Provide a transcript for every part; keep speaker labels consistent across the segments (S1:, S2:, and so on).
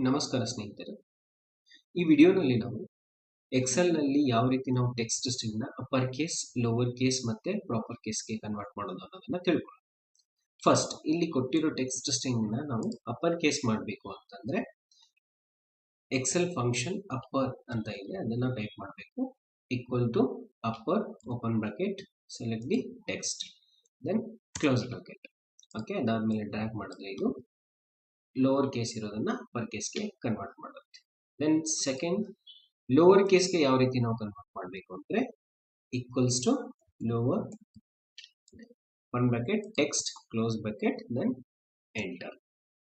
S1: ನಮಸ್ಕಾರ ಸ್ನೇಹಿತರೆ. ಈ ವಿಡಿಯೋನಲ್ಲಿ ನಾವು ಎಕ್ಸೆಲ್ನಲ್ಲಿ ಯಾವ ರೀತಿ ನಾವು ಟೆಕ್ಸ್ಟ್ ಸ್ಟ್ರಿಂಗ್ನ ಅಪ್ಪರ್ ಕೇಸ್, ಲೋವರ್ ಕೇಸ್ ಮತ್ತೆ ಪ್ರಾಪರ್ ಕೇಸ್ಗೆ ಕನ್ವರ್ಟ್ ಮಾಡೋದು ಅನ್ನೋದನ್ನ ತಿಳ್ಕೊಳ್ಳೋಣ. ಫಸ್ಟ್ ಇಲ್ಲಿ ಕೊಟ್ಟಿರೋ ಟೆಕ್ಸ್ಟ್ ಸ್ಟ್ರಿಂಗ್ನ ನಾವು ಅಪ್ಪರ್ ಕೇಸ್ ಮಾಡಬೇಕು ಅಂತಂದ್ರೆ ಎಕ್ಸೆಲ್ ಫಂಕ್ಷನ್ ಅಪ್ಪರ್ ಅಂತ ಇದೆ, ಅದನ್ನ ಟೈಪ್ ಮಾಡಬೇಕು. Equal to upper open bracket, select the text, then close bracket. Okay, ಅದಾದ್ಮೇಲೆ ಡ್ರ್ಯಾಗ್ ಮಾಡಿದ್ರೆ ಇದು ಲೋವರ್ ಕೇಸ್ ಇರೋದನ್ನ ಅಪ್ಪರ್ ಕೇಸ್ಗೆ ಕನ್ವರ್ಟ್ ಮಾಡುತ್ತೆ. ದೆನ್ ಸೆಕೆಂಡ್ ಲೋವರ್ ಕೇಸ್ಗೆ ಯಾವ ರೀತಿ ನಾವು ಕನ್ವರ್ಟ್ ಮಾಡಬೇಕು ಅಂದ್ರೆ equals to lower one bracket text close bracket then enter.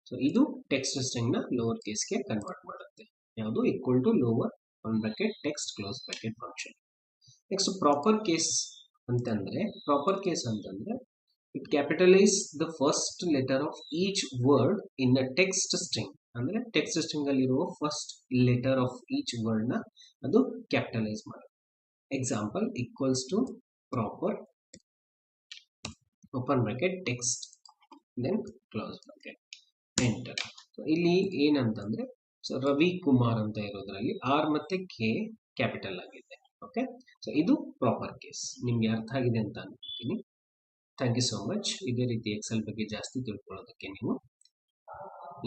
S1: So ಇದು ಟೆಕ್ಸ್ಟ್ ಸ್ಟ್ರಿಂಗ್ ನ ಲೋವರ್ ಕೇಸ್ಗೆ ಕನ್ವರ್ಟ್ ಮಾಡುತ್ತೆ. ಯಾವುದು equal to lower one bracket text close bracket function. Next proper case ಅಂತಂದ್ರೆ it capitalize the first letter of each word in a text string. ಅಂದ್ರೆ text string ಅಲ್ಲಿ ಇರುವ first letter of each word ನ ಅದು capitalise ಮಾಡುತ್ತೆ. Example equals to proper open bracket text then close bracket enter. ಇಲ್ಲಿ ಏನಂತಂದ್ರೆ ರವಿ ಕುಮಾರ್ ಅಂತ ಇರೋದ್ರಲ್ಲಿ ಆರ್ ಮತ್ತೆ ಕೆ ಕ್ಯಾಪಿಟಲ್ ಆಗಿದೆ. ಓಕೆ, ಸೊ ಇದು ಪ್ರಾಪರ್ ಕೇಸ್. ನಿಮ್ಗೆ ಅರ್ಥ ಆಗಿದೆ ಅಂತ ಅನ್ಕೊತೀನಿ. Thank you so much. ಇದೇ ರೀತಿ ಎಕ್ಸೆಲ್ ಬಗ್ಗೆ ಜಾಸ್ತಿ ತಿಳ್ಕೊಳ್ಳೋದಕ್ಕೆ ನೀವು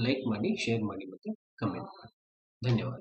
S1: ಲೈಕ್ ಮಾಡಿ, ಶೇರ್ ಮಾಡಿ ಮತ್ತೆ ಕಮೆಂಟ್ ಮಾಡಿ. ಧನ್ಯವಾದ.